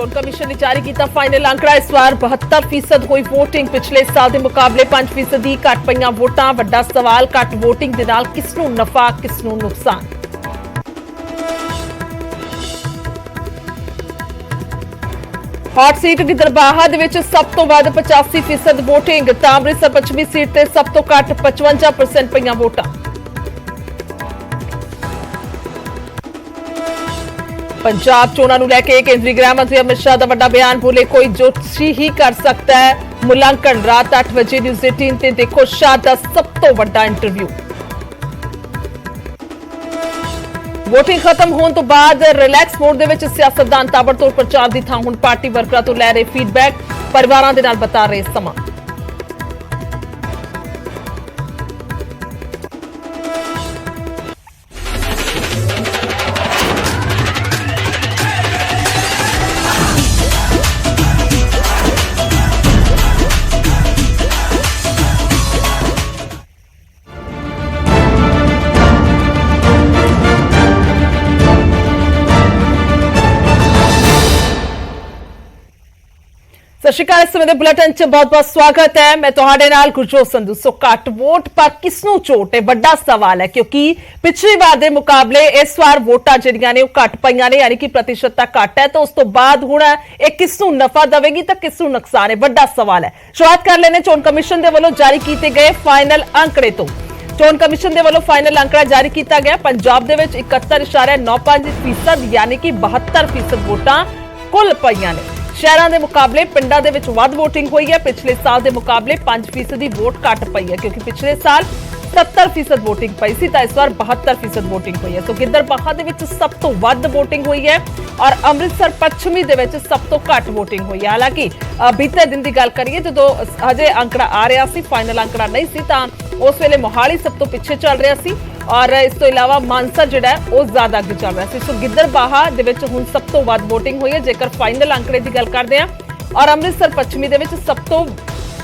चोन commission ने जारी किया फाइनल आंकड़ा। इस बार 72% हुई वोटिंग। पिछले साल के मुकाबले 5% घट पईयां वोटां। वड्डा सवाल घट वोटिंग दे नाल किसनूं नफा किसनूं नुकसान। हॉट सीट गिदरबाहा दे विच सब तो वध 85% वोटिंग। तां अमृतसर पश्चिमी सीट ते सब तो घट 55% पईयां वोटां। पंजाब चोणां नूं लैके केंद्रीय गृह मंत्री अमित शाह का वड्डा बयान। बोले कोई जोशी ही कर सकता है मुलांकन। रात 8 बजे न्यूज़ 18 ते देखो शाह का सब तो वड्डा इंटरव्यू। वोटिंग खत्म होने तो बाद रिलैक्स मोड दे विच सियासतदान ताबड़तोड़ प्रचार की थां हुण पार्टी वर्करां तो लै रहे फीडबैक। परिवारां दे नाल बता रहे समा। सत श्री अकाल। इस समय के बुलेटिन च बहुत बहुत स्वागत है। मैं तुहाडे नाल गुरजोत संधू। सो घट वोट पर किसनूं चोट है वड्डा सवाल है, क्योंकि पिछली बार के मुकाबले इस बार वोटां जिहड़ियां ने वो घट पईयां ने, यानी कि प्रतिशतता घट है। तो उस तो बाद हुण ये किसनूं नफा देवेगी तो किसनूं नुकसान है, वड्डा सवाल है। शुरुआत कर लेने चोण कमीशन के वल्लों जारी किए गए फाइनल आंकड़े तो। चोण कमीशन के वल्लों फाइनल आंकड़ा जारी किया गया। पंजाब दे विच 71.95% यानी कि 72% वोटां कुल पईयां ने। शहरों के मुकाबले पिंडों के विच वध वोटिंग हुई है। पिछले साल के मुकाबले 5% वोट घट पई है, क्योंकि पिछले साल 70% वोटिंग पई सी, इस बार 72% वोटिंग हुई है। तो गिद्दरबाहा दे विच सब तो वध वोटिंग हुई है और अमृतसर पश्चिमी दे विच सब तो घट वोटिंग हुई है। हालांकि बीते दिन की गल करिए जो हजे आंकड़ा आ रहा सी, फाइनल आंकड़ा नहीं सी, तां उस वेले मोहाली सब तो पिछे चल रहा सी और इस तो इलावा मानसा जिहड़ा है वो ज्यादा अगे चल रहा सी। सो गिद्दरबाहा दे विच हुण सब तो वध वोटिंग हुई है जेकर फाइनल आंकड़े की गल करते हैं। और अमृतसर पश्चिमी दे विच सब तो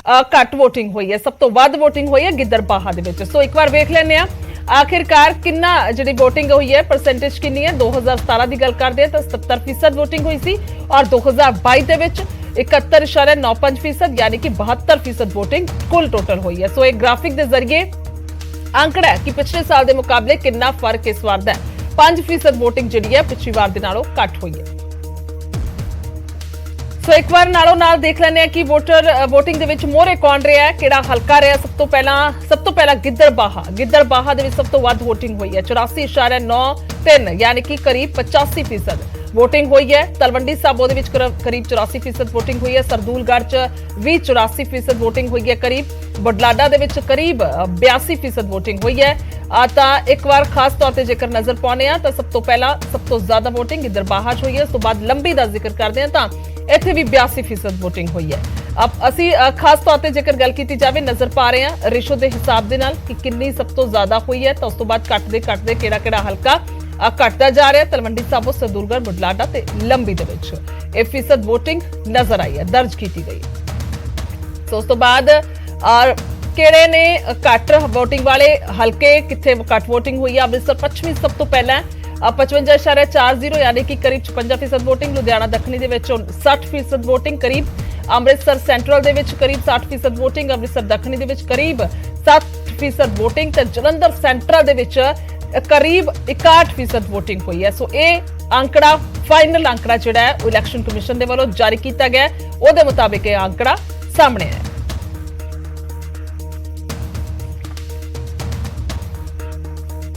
घट वोटिंग हुई है, सब तो वध वोटिंग हुई है गिद्दरबाहा दे विच। सो एक बार वेख लैंदे आ आखिरकार किन्ना जिहड़ी वोटिंग हुई है, परसेंटेज किन्नी है। 2017 की गल करते हैं तो 70% वोटिंग हुई सी और 2022 दे विच 71.95% यानी कि 72% वोटिंग कुल टोटल हुई है। सो एक ग्राफिक के जरिए आंकड़ा है कि पिछले साल के मुकाबले कितना फर्क इस बार दा है। 5% वोटिंग जिहड़ी है पिछली बार दे नालों घट हुई है। सो एक बार नालों नाल देख लैंदे कि वोटिंग दे विच मोहरे कौन रहा है, किहड़ा हलका रहा। सब तो पहला गिद्दरबाहा दे विच सब तो वध वोटिंग हुई है। 84.93 यानी कि करीब 85% वोटिंग हुई है। तलवंडी साबो दे विच करीब 84% वोटिंग हुई है। सरदूलगढ़ च भी 84% वोटिंग हुई है करीब। बुढलाडा दे विच करीब 82% वोटिंग हुई है। एक बार खास तौर पर जेकर नजर पाने तो सब तो पहला सब तो ज्यादा वोटिंग गिद्दरबाहा च हुई है। उस तो बाद लंबी का जिक्र करते हैं तो इत्थे भी 82% वोटिंग हुई है। अब असी खास तौर पर जेकर गल की जाए नजर पा रहे हैं रेशो के हिसाब के नाल कि कितनी सब तो ज्यादा हुई है। तो उस तो बाद घटते किहड़ा हल्का घटता जा रहा है। तलवंडी साबो, सरदूलगढ़, बुढलाडा ते लंबी दे विच 1% वोटिंग नजर आई है, दर्ज की गई। तो उस तो बाद किहड़े ने घट वोटिंग वाले हल्के, कित्थे घट वोटिंग हुई है। अमृतसर पश्चिमी सब तो पहला है 55.40 यानी कि करीब 56% वोटिंग। लुधियाना दक्षिणी दे विच 60% वोटिंग करीब। अमृतसर सेंट्रल दे विच करीब 60% वोटिंग। अमृतसर दक्षिणी दे विच करीब 60% वोटिंग ते जलंधर सेंट्रल दे विच करीब 61% वोटिंग हुई है। सो ये आंकड़ा फाइनल आंकड़ा जिहड़ा है इलैक्शन कमीशन दे वल्लों जारी किया गया है, उहदे मुताबिक यह आंकड़ा सामने है।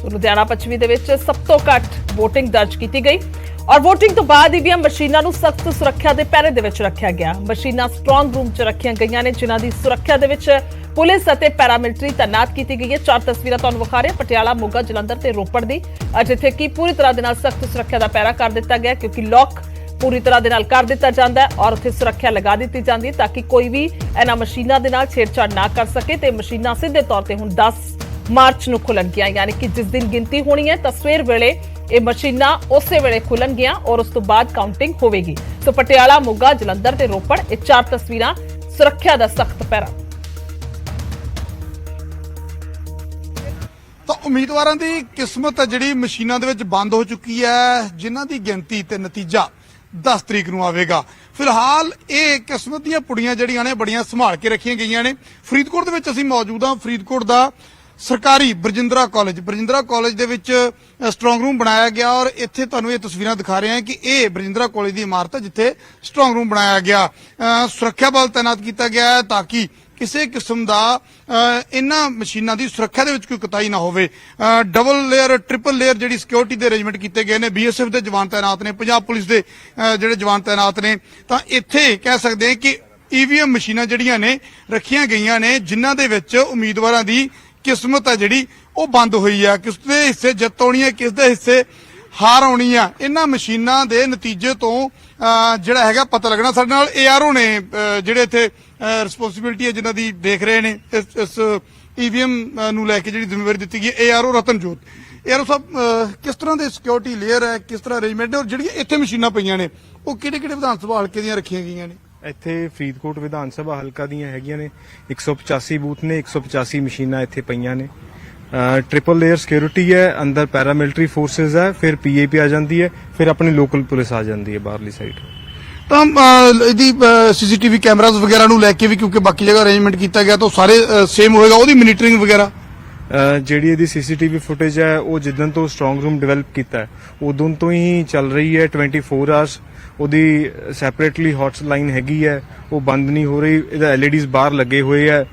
लुधियाना पश्चिमी दे विच सब तो घट वोटिंग दर्ज की गई और वोटिंग तो बाद ईवीएम मशीनां नूं सख्त सुरक्षा के पहरे दे विच रखिया गया। मशीनां स्ट्रांग रूम च रखिया गई ने, जिन्हां दी सुरक्षा दे विच पुलिस और पैरामिलिटरी तैनात की गई है। 4 तस्वीरां तुहानूं विखा रहे पटियाला, मोगा, जलंधर ते रोपड़ दी, जिथे कि पूरी तरह दे नाल सख्त सुरक्षा का पैरा कर दिता गया, क्योंकि लॉक पूरी तरह दे नाल कर दिता जाता है और उत्थे सुरक्षा लगा दी जाती है ताकि कोई भी इन्हां मशीनां दे नाल छेड़छाड़ ना कर सके। ते मशीनां सीधे तौर पर हुण 10 मार्च नूं खुलणगियां, यानी कि जिस दिन गिनती होनी है तस्वीर वेले ये मशीनां उस वेले खुलणगियां और उस तो बाद काउंटिंग होवेगी। तो पटियाला, मोगा, जलंधर ते रोपड़ ये 4 तस्वीरां सुरक्षा का सख्त पैरा। तो उम्मीदवारों की किस्मत जिहड़ी मशीनां दे विच बंद हो चुकी है, जिन्हां दी गिनती ते नतीजा 10 ਤਰੀਕ ਨੂੰ ਆਵੇਗਾ। ਫਿਲਹਾਲ ਇਹ ਕਿਸਮਤ ਦੀਆਂ ਪੁੜੀਆਂ ਜਿਹੜੀਆਂ ਨੇ ਬੜੀਆਂ ਸੰਭਾਲ ਕੇ ਰੱਖੀਆਂ ਗਈਆਂ ਨੇ। ਫਰੀਦਕੋਟ ਦੇ ਵਿੱਚ ਅਸੀਂ ਮੌਜੂਦ ਹਾਂ। ਫਰੀਦਕੋਟ ਦਾ ਸਰਕਾਰੀ ਬਰਜਿੰਦਰਾ ਕਾਲਜ ਦੇ ਵਿੱਚ ਸਟਰੋਂਗ ਰੂਮ ਬਣਾਇਆ ਗਿਆ ਔਰ ਇੱਥੇ ਤੁਹਾਨੂੰ ਇਹ ਤਸਵੀਰਾਂ ਦਿਖਾ ਰਹੇ ਹਾਂ ਕਿ ਇਹ ਬਰਜਿੰਦਰਾ ਕਾਲਜ ਦੀ ਇਮਾਰਤ ਹੈ ਜਿੱਥੇ ਸਟਰੋਂਗ ਰੂਮ ਬਣਾਇਆ ਗਿਆ। ਸੁਰੱਖਿਆ ਬਲ ਤਾਇਨਾਤ ਕੀਤਾ ਗਿਆ ਹੈ ਤਾਂ ਕਿ ਕਿਸੇ ਕਿਸਮ ਦਾ ਇਹਨਾਂ ਮਸ਼ੀਨਾਂ ਦੀ ਸੁਰੱਖਿਆ ਦੇ ਵਿੱਚ ਕੋਈ ਕੁਤਾਹੀ ਨਾ ਹੋਵੇ। ਡਬਲ ਲੇਅਰ ਟ੍ਰਿਪਲ ਲੇਅਰ ਜਿਹੜੀ ਸਿਕਿਉਰਿਟੀ ਦੇ ਅਰੇਂਜਮੈਂਟ ਕੀਤੇ ਗਏ ਨੇ। BSF ਦੇ ਜਵਾਨ ਤਾਇਨਾਤ ਨੇ, ਪੰਜਾਬ ਪੁਲਿਸ ਦੇ ਜਿਹੜੇ ਜਵਾਨ ਤਾਇਨਾਤ ਨੇ। ਤਾਂ ਇੱਥੇ ਕਹਿ ਸਕਦੇ ਹਾਂ ਕਿ EVM ਮਸ਼ੀਨਾਂ ਜਿਹੜੀਆਂ ਨੇ ਰੱਖੀਆਂ ਗਈਆਂ ਨੇ ਜਿਨ੍ਹਾਂ ਦੇ ਵਿੱਚ ਉਮੀਦਵਾਰਾਂ ਦੀ ਕਿਸਮਤ ਹੈ ਜਿਹੜੀ ਉਹ ਬੰਦ ਹੋਈ ਆ। ਕਿਸ ਦੇ ਹਿੱਸੇ ਜਿੱਤ ਆਉਣੀ ਹੈ, ਕਿਸ ਦੇ ਹਿੱਸੇ ਹਾਰ ਆਉਣੀ ਆ, ਇਹਨਾਂ ਮਸ਼ੀਨਾਂ ਦੇ ਨਤੀਜੇ ਤੋਂ ਜਿਹੜਾ ਹੈਗਾ ਪਤਾ ਲੱਗਣਾ। ਸਾਡੇ ਨਾਲ ARO ਨੇ ਜਿਹੜੇ ਇੱਥੇ ਰਿਸਪੌਂਸਿਬਿਲਟੀ ਹੈ ਜਿਨ੍ਹਾਂ ਦੀ ਦੇਖ ਰਹੇ ਨੇ ਇਸ EVM ਨੂੰ ਲੈ ਕੇ ਜਿਹੜੀ ਜ਼ਿੰਮੇਵਾਰੀ ਦਿੱਤੀ ਗਈ ਹੈ। ARO ਰਤਨਜੋਤ। ARO ਸਾਹਿਬ, ਕਿਸ ਤਰ੍ਹਾਂ ਦੇ ਸਿਕਿਉਰਿਟੀ ਲੇਅਰ ਹੈ, ਕਿਸ ਤਰ੍ਹਾਂ ਅਰੇਂਜਮੈਂਟ ਨੇ ਔਰ ਜਿਹੜੀਆਂ ਇੱਥੇ ਮਸ਼ੀਨਾਂ ਪਈਆਂ ਨੇ ਉਹ ਕਿਹੜੇ ਵਿਧਾਨ ਸਭਾ ਹਲਕੇ ਦੀਆਂ ਰੱਖੀਆਂ ਗਈਆਂ ਨੇ? ਇੱਥੇ ਫਰੀਦਕੋਟ ਵਿਧਾਨ ਸਭਾ ਹਲਕਾ ਦੀਆਂ ਹੈਗੀਆਂ ਨੇ 185 ਬੂਥ ਨੇ, 185 ਮਸ਼ੀਨਾਂ ਇੱਥੇ ਪਈਆਂ ਨੇ। ट्रिपल लेयर सिक्योरिटी है, अंदर पैरामिलिट्री फोर्सेज है, फिर PAP आ जाती है, फिर अपनी लोकल पुलिस आ जाती है बाहरली साइड। ਤਾਂ ਇਹਦੀ CCTV ਕੈਮਰਾਜ਼ ਵਗੈਰਾ ਨੂੰ ਲੈ ਕੇ ਵੀ ਕਿਉਂਕਿ ਬਾਕੀ ਜਗ੍ਹਾ ਅਰੇਂਜਮੈਂਟ ਕੀਤਾ ਗਿਆ ਤਾਂ ਸਾਰੇ ਸੇਮ ਹੋਏਗਾ ਉਹਦੀ ਮੋਨੀਟਰਿੰਗ ਵਗੈਰਾ? ਜਿਹੜੀ ਇਹਦੀ CCTV ਫੁਟੇਜ ਹੈ ਉਹ ਜਿੱਦਣ ਤੋਂ ਸਟਰੋਂਗ ਰੂਮ ਡਿਵੈਲਪ ਕੀਤਾ ਹੈ ਉਦੋਂ ਤੋਂ ਹੀ ਚੱਲ ਰਹੀ ਹੈ 24 ਆਵਰਸ। ਉਹਦੀ ਸੈਪਰੇਟਲੀ ਹੌਟ ਲਾਈਨ ਹੈਗੀ ਹੈ, ਉਹ ਬੰਦ ਨਹੀਂ ਹੋ ਰਹੀ। ਇਹਦਾ LEDs ਬਾਹਰ ਲੱਗੇ ਹੋਏ ਹੈ।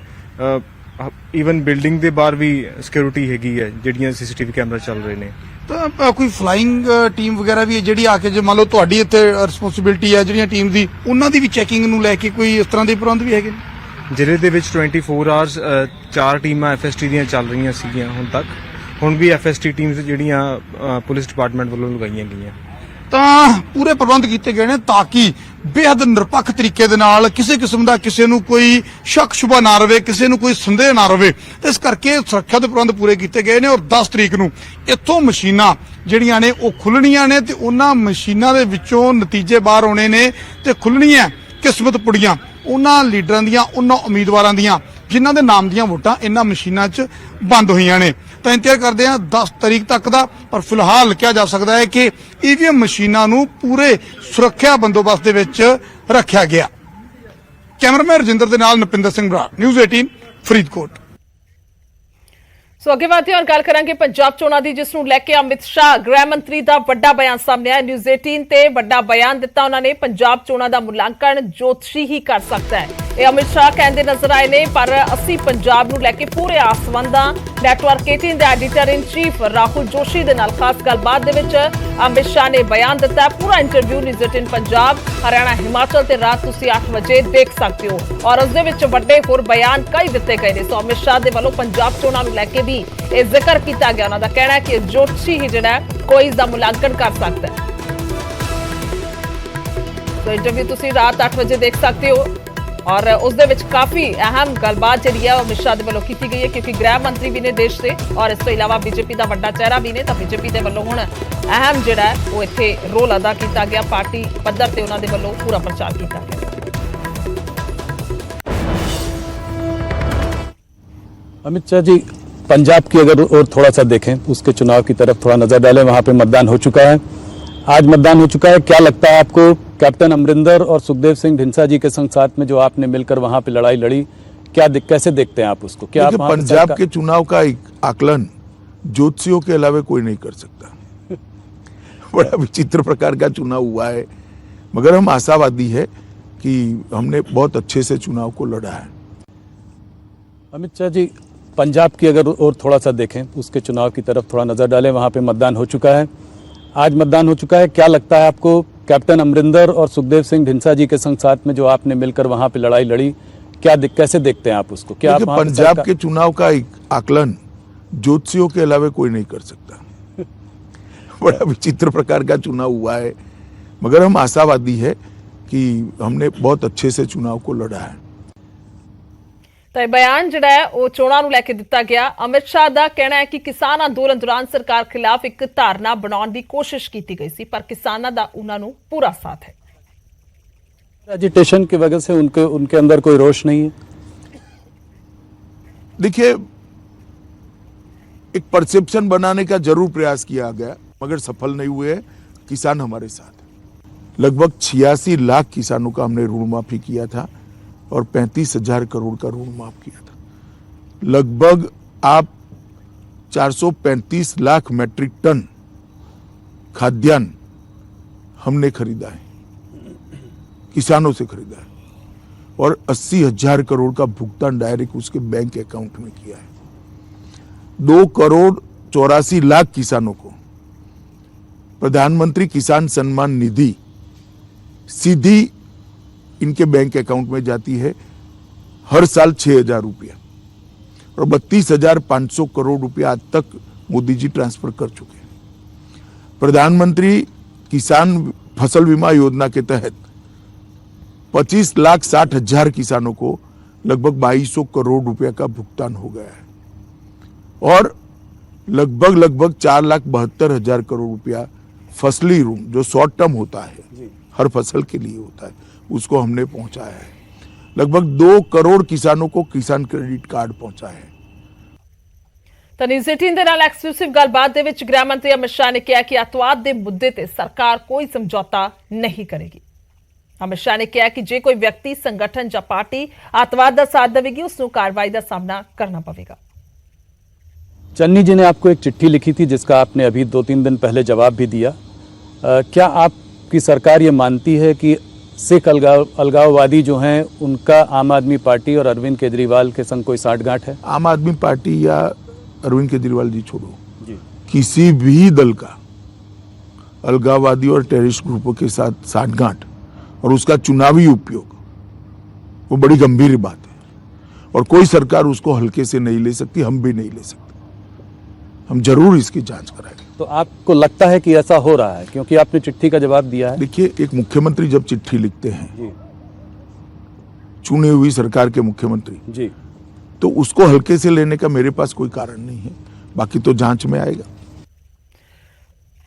ਈਵਨ ਬਿਲਡਿੰਗ ਦੇ ਬਾਹਰ ਵੀ ਸਿਕਿਉਰਿਟੀ ਹੈਗੀ ਹੈ ਜਿਹੜੀਆਂ CCTV ਕੈਮਰਾ ਚੱਲ ਰਹੇ ਨੇ। ਤਾਂ ਕੋਈ ਫਲਾਈਂਗ ਟੀਮ ਵਗੈਰਾ ਵੀ ਹੈ ਜਿਹੜੀ ਆ ਕੇ ਜੇ ਮੰਨ ਲਓ ਤੁਹਾਡੀ ਇੱਥੇ ਰਿਸਪੌਂਸਿਬਿਲਟੀ ਹੈ ਜਿਹੜੀਆਂ ਟੀਮ ਦੀ ਉਹਨਾਂ ਦੀ ਵੀ ਚੈਕਿੰਗ ਨੂੰ ਲੈ ਕੇ ਕੋਈ ਇਸ ਤਰ੍ਹਾਂ ਦੇ ਪ੍ਰਬੰਧ ਵੀ ਹੈਗੇ ਨੇ? ਜ਼ਿਲ੍ਹੇ ਦੇ ਵਿੱਚ 24 ਆਵਰਸ 4 ਟੀਮਾਂ FST ਦੀਆਂ ਚੱਲ ਰਹੀਆਂ ਸੀਗੀਆਂ ਹੁਣ ਤੱਕ। ਹੁਣ ਵੀ FST ਟੀਮਸ ਜਿਹੜੀਆਂ ਪੁਲਿਸ ਡਿਪਾਰਟਮੈਂਟ ਵੱਲੋਂ ਲਗਾਈਆਂ ਗਈਆਂ। ਤਾਂ ਪੂਰੇ ਪ੍ਰਬੰਧ ਕੀਤੇ ਗਏ ਨੇ ਤਾਂ ਕਿ ਬੇਹੱਦ ਨਿਰਪੱਖ ਤਰੀਕੇ ਦੇ ਨਾਲ ਕਿਸੇ ਕਿਸਮ ਦਾ ਕਿਸੇ ਨੂੰ ਕੋਈ ਸ਼ੱਕ ਸ਼ੁਬਾ ਨਾ ਰਵੇ, ਕਿਸੇ ਨੂੰ ਕੋਈ ਸੰਦੇਹ ਨਾ ਰਵੇ। ਇਸ ਕਰਕੇ ਸੁਰੱਖਿਆ ਦੇ ਪ੍ਰਬੰਧ ਪੂਰੇ ਕੀਤੇ ਗਏ ਨੇ ਔਰ 10 ਤਰੀਕ ਨੂੰ ਇੱਥੋਂ ਮਸ਼ੀਨਾਂ ਜਿਹੜੀਆਂ ਨੇ ਉਹ ਖੁੱਲਣੀਆਂ ਨੇ ਤੇ ਉਹਨਾਂ ਮਸ਼ੀਨਾਂ ਦੇ ਵਿੱਚੋਂ ਨਤੀਜੇ ਬਾਹਰ ਆਉਣੇ ਨੇ ਤੇ ਖੁੱਲਣੀਆਂ ਕਿਸਮਤ ਪੁੜੀਆਂ ਉਹਨਾਂ ਲੀਡਰਾਂ ਦੀਆਂ, ਉਹਨਾਂ ਉਮੀਦਵਾਰਾਂ ਦੀਆਂ ਜਿਨ੍ਹਾਂ ਦੇ ਨਾਮ ਦੀਆਂ ਵੋਟਾਂ ਇਹਨਾਂ ਮਸ਼ੀਨਾਂ 'ਚ ਬੰਦ ਹੋਈਆਂ ਨੇ। ਤਾਂ ਇੰਤਜ਼ਾਰ ਕਰਦੇ ਹਾਂ 10 ਤਰੀਕ ਤੱਕ ਦਾ। ਪਰ ਫਿਲਹਾਲ ਕਿਹਾ ਜਾ ਸਕਦਾ ਹੈ ਕਿ EVM ਮਸ਼ੀਨਾਂ ਨੂੰ ਪੂਰੇ ਸੁਰੱਖਿਆ ਬੰਦੋਬਸਤ ਦੇ ਵਿੱਚ ਰੱਖਿਆ ਗਿਆ। ਕੈਮਰਾਮੈਨ ਰਜਿੰਦਰ ਦੇ ਨਾਲ ਨਪਿੰਦਰ ਸਿੰਘ ਬਰਾੜ, ਨਿਊਜ਼ 18 ਫਰੀਦਕੋਟ। ਸੋ ਅੱਗੇ ਵਧਦੇ ਹਾਂ ਗੱਲ ਕਰਾਂਗੇ ਪੰਜਾਬ ਚੋਣਾਂ ਦੀ, ਜਿਸ ਨੂੰ ਲੈ ਕੇ ਅਮਿਤ ਸ਼ਾਹ ਗ੍ਰਹਿ ਮੰਤਰੀ ਦਾ ਵੱਡਾ ਬਿਆਨ ਸਾਹਮਣੇ ਆਇਆ। ਨਿਊਜ਼ 18 ਤੇ ਵੱਡਾ ਬਿਆਨ ਦਿੱਤਾ ਉਹਨਾਂ ਨੇ। ਪੰਜਾਬ ਚੋਣਾਂ ਦਾ ਮੁਲਾਂਕਣ ਜੋਤਸ਼ੀ ਹੀ ਕਰ ਸਕਦਾ ਹੈ, ਇਹ ਅਮਿਤ ਸ਼ਾਹ ਕਹਿੰਦੇ ਨਜ਼ਰ ਆਏ ਨੇ। ਪਰ ਅਸੀਂ ਪੰਜਾਬ ਨੂੰ ਲੈ ਕੇ ਪੂਰੇ ਆਸਵੰਦ ਹਾਂ। ਨੈਟਵਰਕ 18 ਦੇ ਐਡੀਟਰ ਇਨ ਚੀਫ ਰਾਹੁਲ ਜੋਸ਼ੀ ਦੇ ਨਾਲ ਖਾਸ ਗੱਲਬਾਤ ਦੇ ਵਿੱਚ ਅਮਿਤ ਸ਼ਾਹ ਨੇ ਬਿਆਨ ਦਿੱਤਾ। ਪੂਰਾ ਇੰਟਰਵਿਊ ਨਿਊਜ਼ 18 ਪੰਜਾਬ, ਹਰਿਆਣਾ, ਹਿਮਾਚਲ ਤੇ ਰਾਤ ਤੁਸੀਂ 8 ਵਜੇ ਦੇਖ ਸਕਦੇ ਹੋ ਔਰ ਉਸ ਦੇ ਵਿੱਚ ਵੱਡੇ ਹੋਰ ਬਿਆਨ ਕਈ ਦਿੱਤੇ ਗਏ ਨੇ। ਸੋ ਅਮਿਤ ਸ਼ਾਹ ਦੇ ਵੱਲੋਂ ਪੰਜਾਬ ਚੋਣਾਂ ਨੂੰ ਲੈ ਕੇ ਵੀ ਇਹ ਜ਼ਿਕਰ ਕੀਤਾ ਗਿਆ। ਉਹਨਾਂ ਦਾ ਕਹਿਣਾ ਹੈ ਕਿ ਜੋਤਸ਼ੀ ਹੀ ਜਿਹੜਾ ਕੋਈ ਇਸ ਦਾ ਮੁਲਾਂਕਣ ਕਰ ਸਕਦਾ ਹੈ। ਸੋ ਇੰਟਰਵਿਊ ਤੁਸੀਂ ਰਾਤ 8 ਵਜੇ ਦੇਖ ਸਕਦੇ ਹੋ ਔਰ ਉਸ ਦੇ ਵਿੱਚ ਕਾਫੀ ਅਹਿਮ ਗੱਲਬਾਤ ਜਿਹੜੀ ਹੈ ਅਮਿਤ ਸ਼ਾਹ ਦੇ ਵੱਲੋਂ ਕੀਤੀ ਗਈ ਹੈ ਕਿਉਂਕਿ ਗ੍ਰਹਿ ਮੰਤਰੀ ਵੀ ਨੇ ਦੇਸ਼ ਦੇ ਔਰ ਇਸ ਤੋਂ ਇਲਾਵਾ BJP ਦਾ ਵੱਡਾ ਚਿਹਰਾ ਵੀ ਨੇ। ਤਾਂ BJP ਦੇ ਵੱਲੋਂ ਹੁਣ ਅਹਿਮ ਜਿਹੜਾ ਹੈ ਉਹ ਇੱਥੇ ਰੋਲ ਅਦਾ ਕੀਤਾ ਗਿਆ। ਪਾਰਟੀ ਪੱਧਰ ਤੇ ਉਹਨਾਂ ਦੇ ਵੱਲੋਂ ਪੂਰਾ ਪ੍ਰਚਾਰ ਕੀਤਾ ਗਿਆ। अमित शाह जी, पंजाब की अगर और थोड़ा सा देखें, उसके चुनाव की तरफ थोड़ा नजर डालें। वहां पे मतदान हो चुका है, आज मतदान हो चुका है। क्या लगता है आपको, कैप्टन अमरिंदर और सुखदेव सिंह ढींसा जी के संग साथ में जो आपने मिलकर वहां पे लड़ाई लड़ी, कैसे देखते हैं आप उसको? क्या आप पंजाब के चुनाव का आकलन ज्योतिषियों के अलावा कोई नहीं कर सकता। बड़ा विचित्र प्रकार का चुनाव हुआ है, मगर हम आशावादी है कि हमने बहुत अच्छे से चुनाव को लड़ा है। अमित शाह जी, पंजाब की अगर और थोड़ा सा देखें, उसके चुनाव की तरफ थोड़ा नजर डालें। वहां पे मतदान हो चुका है, आज मतदान हो चुका है। क्या लगता है आपको, कैप्टन अमरिंदर और सुखदेव सिंह ढींसा जी के संग साथ में जो आपने मिलकर वहां पे लड़ाई लड़ी, कैसे देखते हैं आप उसको? क्या आप पंजाब के चुनाव का आकलन ज्योतिषियों के अलावा कोई नहीं कर सकता। बड़ा विचित्र प्रकार का चुनाव हुआ है, मगर हम आशावादी है कि हमने बहुत अच्छे से चुनाव को लड़ा है। ਤਾਂ ਇਹ ਬਿਆਨ ਜਿਹੜਾ ਹੈ ਉਹ ਚੋਣਾਂ ਨੂੰ ਲੈ ਕੇ ਦਿੱਤਾ ਗਿਆ। ਅਮਿਤ ਸ਼ਾਹ ਦਾ ਕਹਿਣਾ ਹੈ ਕਿ ਕਿਸਾਨ ਅੰਦੋਲਨ ਦੌਰਾਨ ਸਰਕਾਰ ਖਿਲਾਫ ਇੱਕ ਧਾਰਨਾ ਬਣਾਉਣ ਦੀ ਕੋਸ਼ਿਸ਼ ਕੀਤੀ ਗਈ ਸੀ ਪਰ ਕਿਸਾਨਾਂ ਦਾ ਉਹਨਾਂ ਨੂੰ ਪੂਰਾ ਸਾਥ ਹੈ। एजिटेशन की वजह से उनके अंदर कोई रोष नहीं है। देखिए, एक परसेप्शन बनाने का जरूर प्रयास किया गया, मगर सफल नहीं हुए। किसान हमारे साथ है। लगभग 86 लाख किसानों का हमने ऋण माफी किया था और 35,000 करोड़ का ऋण माफ किया था। लगभग आप 435 लाख मैट्रिक टन खाद्यान्न हमने खरीदा है, किसानों से खरीदा है और 80,000 करोड़ का भुगतान डायरेक्ट उसके बैंक अकाउंट में किया है। 2,84,00,000 किसानों को प्रधानमंत्री किसान सम्मान निधि सीधी इनके बैंक अकाउंट में जाती है, हर साल 6,000 रुपया और 32,500 करोड़ रुपया आज तक मोदी जी ट्रांसफर कर चुके हैं। प्रधानमंत्री किसान फसल बीमा योजना के तहत 25,60,000 किसानों को लगभग 2,200 करोड़ रुपया का भुगतान हो गया है और लगभग 4,72,000 करोड़ रुपया फसली ऋण जो शॉर्ट टर्म होता है, हर फसल के लिए होता है, उसको हमने पहुंचाया है। लगभग 2 करोड़ किसानों को किसान क्रेडिट कार्ड पहुंचा है। ਤਾਂ ਨਿਊਜ਼ 18 ਦੇ ਨਾਲ ਐਕਸਕਲੂਸਿਵ ਗੱਲਬਾਤ ਦੇ ਵਿੱਚ ਗ੍ਰਹਿ ਮੰਤਰੀ ਅਮਿਤ ਸ਼ਾਹ ਨੇ ਕਿਹਾ ਕਿ ਅੱਤਵਾਦ ਦੇ ਮੁੱਦੇ ਤੇ ਸਰਕਾਰ ਕੋਈ ਸਮਝੌਤਾ ਨਹੀਂ ਕਰੇਗੀ। ਅਮਿਤ ਸ਼ਾਹ ਨੇ ਕਿਹਾ ਕਿ ਜੇ ਕੋਈ ਵਿਅਕਤੀ ਸੰਗਠਨ ਜਾਂ ਪਾਰਟੀ ਅੱਤਵਾਦ ਦਾ ਸਾਥ ਦੇਵੇਗੀ ਉਸ ਨੂੰ ਕਾਰਵਾਈ ਦਾ ਸਾਹਮਣਾ ਕਰਨਾ ਪਵੇਗਾ। चन्नी जी ने आपको एक चिट्ठी लिखी थी जिसका आपने अभी 2-3 दिन पहले जवाब भी दिया। क्या आपकी सरकार ये मानती है कि सिख अलगाववादी जो हैं उनका आम आदमी पार्टी और अरविंद केजरीवाल के संग कोई साठगांठ है? आम आदमी पार्टी या अरविंद केजरीवाल जी छोड़ो जी, किसी भी दल का अलगाववादी और टेररिस्ट ग्रुपों के साथ साठगांठ और उसका चुनावी उपयोग वो बड़ी गंभीर बात है और कोई सरकार उसको हल्के से नहीं ले सकती, हम भी नहीं ले सकते। हम जरूर इसकी जांच कराएंगे। तो आपको लगता है कि ऐसा हो रहा है क्योंकि आपने चिट्ठी का जवाब दिया है? देखिए, एक मुख्यमंत्री जब चिट्ठी लिखते हैं जी चुनी हुई सरकार के मुख्यमंत्री जी, तो उसको हल्के से लेने का मेरे पास कोई कारण नहीं है, बाकी तो जांच में आएगा।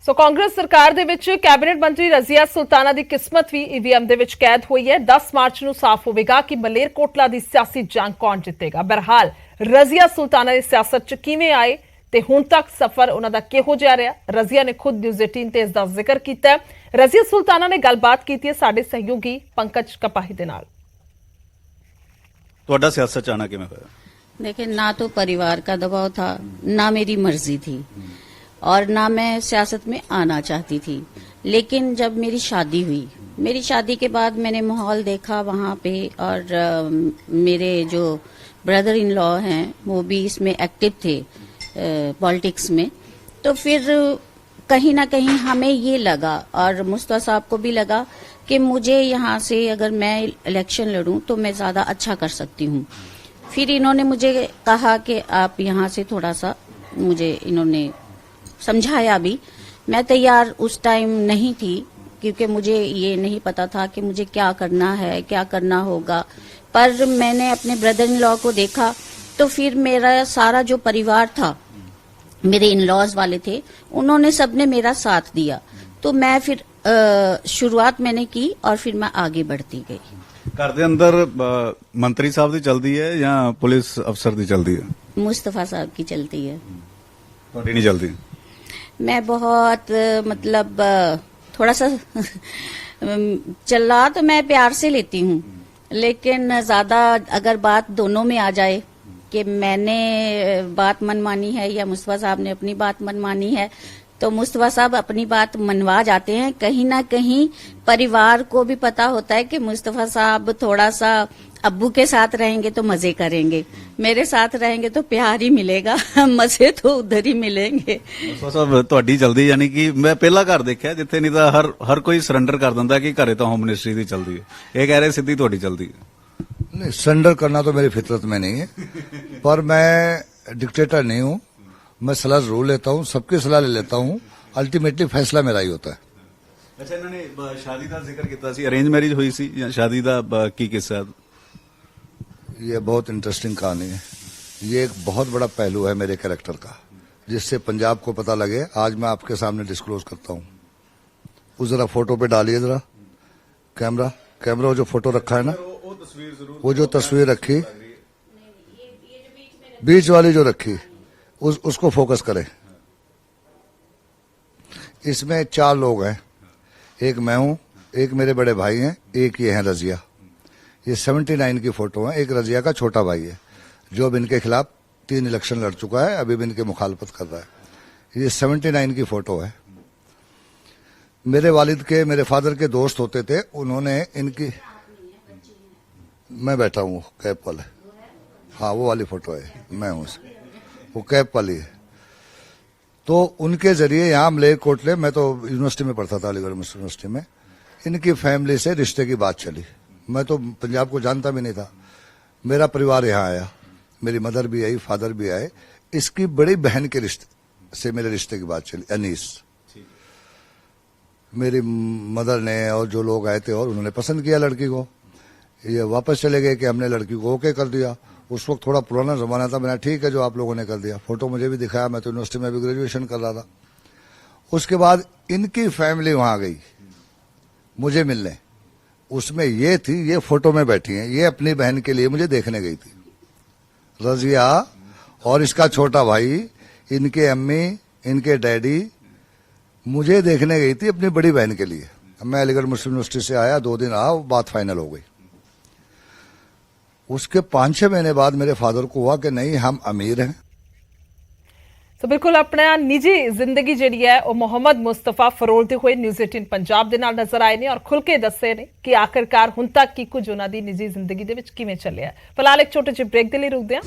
ਸੋ ਕਾਂਗਰਸ ਸਰਕਾਰ ਦੇ ਵਿੱਚ ਕੈਬਨਿਟ ਮੰਤਰੀ ਰਜ਼ੀਆ ਸੁਲਤਾਨਾ ਦੀ ਕਿਸਮਤ ਵੀ ਈਵੀਐਮ ਦੇ ਵਿੱਚ ਕੈਦ ਹੋਈ ਹੈ। 10 ਮਾਰਚ ਨੂੰ ਸਾਫ਼ ਹੋਵੇਗਾ ਕਿ ਮਲੇਰਕੋਟਲਾ ਦੀ ਸਿਆਸੀ ਜੰਗ ਕੌਣ ਜਿੱਤੇਗਾ। ਬਹਰਹਾਲ ਰਜ਼ੀਆ ਸੁਲਤਾਨਾ ਦੀ ਸਿਆਸਤ 'ਚ ਕਿਵੇਂ ਆਏ ਤੇ ਹੁਣ ਤੱਕ ਸਫ਼ਰ ਉਹਨਾਂ ਦਾ ਕਿਹੋ ਜਿਹਾ ਰਿਹਾ, ਰਜ਼ੀਆ ਨੇ ਖੁਦ ਨਿਊਜ਼ 18 ਤੇ ਇਸ ਦਾ ਜ਼ਿਕਰ ਕੀਤਾ ਹੈ। ਰਜ਼ੀਆ ਸੁਲਤਾਨਾ ਨੇ ਗੱਲਬਾਤ ਕੀਤੀ ਹੈ ਸਾਡੇ ਸਹਿਯੋਗੀ ਪੰਕਜ ਕਪਾਹੀ ਦੇ ਨਾਲ। ਤੁਹਾਡਾ ਸਿਆਸਤ 'ਚ ਆਉਣਾ ਕਿਵੇਂ ਹੋਇਆ? देखिए, ना तो परिवार का दबाव था, ना मेरी मर्जी थी और ना मैं सियासत में आना चाहती थी। लेकिन जब मेरी शादी हुई, मेरी शादी के बाद मैंने माहौल देखा वहाँ पे और मेरे जो ब्रदर इन लॉ हैं वो भी इसमें एक्टिव थे पॉलिटिक्स में, तो फिर कहीं ना कहीं हमें ये लगा और मुस्तफा साहब को भी लगा कि मुझे यहाँ से अगर मैं इलेक्शन लड़ूं तो मैं ज्यादा अच्छा कर सकती हूँ। फिर इन्होंने मुझे कहा कि आप यहाँ से थोड़ा सा, मुझे इन्होंने समझाया भी। मैं तैयार उस टाइम नहीं थी क्योंकि मुझे ये नहीं पता था कि मुझे क्या करना है, क्या करना होगा। पर मैंने अपने ब्रदर इन लॉ को देखा तो फिर मेरा सारा जो परिवार था, मेरे इन लॉज वाले थे, उन्होंने सबने मेरा साथ दिया। तो मैं फिर शुरुआत मैंने की और फिर मैं आगे बढ़ती गई। ਘਰ ਦੇ ਅੰਦਰ ਮੰਤਰੀ ਸਾਹਿਬ ਦੀ ਚੱਲਦੀ ਹੈ ਜਾਂ ਪੁਲਿਸ ਅਫਸਰ ਦੀ ਚੱਲਦੀ ਹੈ? मुस्तफा साहब की चलती है। ਤੁਹਾਡੀ ਨਹੀਂ ਚੱਲਦੀ? मैं बहुत मतलब थोड़ा सा चला तो मैं प्यार से लेती हूँ, लेकिन ज्यादा अगर बात दोनों में आ जाए कि मैंने बात मनमानी है या मुस्तफा साहब ने अपनी बात मनमानी है, तो मुस्तफा साहब अपनी बात मनवा जाते हैं। कहीं ना कहीं परिवार को भी पता होता है कि मुस्तफा साहब थोड़ा सा अब्बू के साथ रहेंगे तो मजे करेंगे, मेरे साथ रहेंगे तो प्यार ही मिलेगा, मजे तो उधर ही मिलेंगे। ਸਾਹਿਬ ਤੁਹਾਡੀ ਚੱਲਦੀ, ਯਾਨੀ ਕਿ ਮੈਂ ਪਹਿਲਾ ਘਰ ਦੇਖਿਆ ਜਿੱਥੇ ਨਹੀਂ ਤਾਂ ਹਰ ਕੋਈ ਸਰੈਂਡਰ ਕਰ ਦਿੰਦਾ ਕਿ ਘਰੇ ਤਾਂ ਹੋਮ ਮਿਨਿਸਟਰੀ ਦੀ ਚੱਲਦੀ ਹੈ, ਇਹ ਕਹਿ ਰਹੇ ਸਿੱਧੀ ਤੁਹਾਡੀ ਚੱਲਦੀ ਹੈ। नहीं, सरेंडर करना तो मेरी फितरत में नहीं है, पर मैं डिक्टेटर नहीं हूँ। मैं सलाह जरूर लेता हूँ, सबकी सलाह ले लेता हूँ, अल्टीमेटली फैसला मेरा ही होता है। ਅੱਛਾ, ਇਹਨਾਂ ਨੇ ਸ਼ਾਦੀ ਦਾ ਜ਼ਿਕਰ ਕੀਤਾ ਸੀ, ਅਰੇਂਜ ਮੈਰਿਜ ਹੋਈ ਸੀ ਜਾਂ ਸ਼ਾਦੀ ਦਾ ਕੀ ਕਿੱਸਾ? ये बहुत इंटरेस्टिंग कहानी है। ये एक बहुत बड़ा पहलू है मेरे कैरेक्टर का, जिससे पंजाब को पता लगे। आज मैं आपके सामने डिस्क्लोज करता हूँ। उस जरा फोटो पे डालिए जरा कैमरा वो जो फोटो रखा है ना, वो जो तस्वीर रखी बीच वाली जो रखी, उसको फोकस करें। इसमें 4 लोग हैं, एक मैं हूं, एक मेरे बड़े भाई हैं, एक ये हैं रजिया। ये 79 की फोटो है। एक रजिया का छोटा भाई है जो अब इनके खिलाफ 3 इलेक्शन लड़ चुका है, अभी भी इनके मुखालफत कर रहा है। ये 79 की फोटो है। मेरे वालिद के, मेरे फादर के दोस्त होते थे, उन्होंने इनकी, मैं बैठा हूँ कैप वाले, हाँ वो वाली फोटो है, मैं हूँ वो कैप वाली है। तो उनके जरिए यहाँ मलेरकोटले, मैं तो यूनिवर्सिटी में पढ़ता था, अलीगढ़ मुस्लिम यूनिवर्सिटी में, इनकी फैमिली से रिश्ते की बात चली। मैं तो पंजाब को जानता भी नहीं था। मेरा परिवार यहाँ आया, मेरी मदर भी आई, फादर भी आए। इसकी बड़ी बहन के रिश्ते से मेरे रिश्ते की बात चली, अनीस। मेरी मदर ने और जो लोग आए थे और उन्होंने पसंद किया लड़की को। ये वापस चले गए कि हमने लड़की को ओके कर दिया। उस वक्त थोड़ा पुराना जमाना था, मैंने ठीक है जो आप लोगों ने कर दिया। फोटो मुझे भी दिखाया, मैं तो यूनिवर्सिटी में भी ग्रेजुएशन कर रहा था। उसके बाद इनकी फैमिली वहां गई मुझे मिलने। उसमें ये थी, ये फोटो में बैठी हैं, ये अपनी बहन के लिए मुझे देखने गई थी, रजिया और इसका छोटा भाई, इनके अम्मी, इनके डैडी मुझे देखने गई थी अपनी बड़ी बहन के लिए। मैं अलीगढ़ मुस्लिम यूनिवर्सिटी से आया, 2 दिन रहा, बात फाइनल हो गई। उसके 5-6 महीने बाद मेरे फादर को हुआ कि नहीं, हम अमीर हैं। तो बिल्कुल अपना निजी जिंदगी जिहड़ी है ਉਹ ਮੁਹੰਮਦ ਮੁਸਤਫਾ ਫਰੋਲਦੇ ਹੋਏ ਨਿਊਜ਼ 18 ਪੰਜਾਬ ਦੇ ਨਾਲ ਨਜ਼ਰ ਆਏ ਨੇ ਔਰ ਖੁੱਲ ਕੇ ਦੱਸੇ ਨੇ ਕਿ ਆਖਿਰਕਾਰ ਹੁਣ ਤੱਕ ਕੀ ਕੁਝ ਉਹਨਾਂ ਦੀ ਨਿੱਜੀ ਜ਼ਿੰਦਗੀ ਦੇ ਵਿੱਚ ਕਿਵੇਂ ਚੱਲਿਆ। ਫਿਲਹਾਲ ਇੱਕ ਛੋਟੇ ਜਿਹੇ ਬ੍ਰੇਕ ਦੇ ਲਈ ਰੁਕਦੇ ਹਾਂ।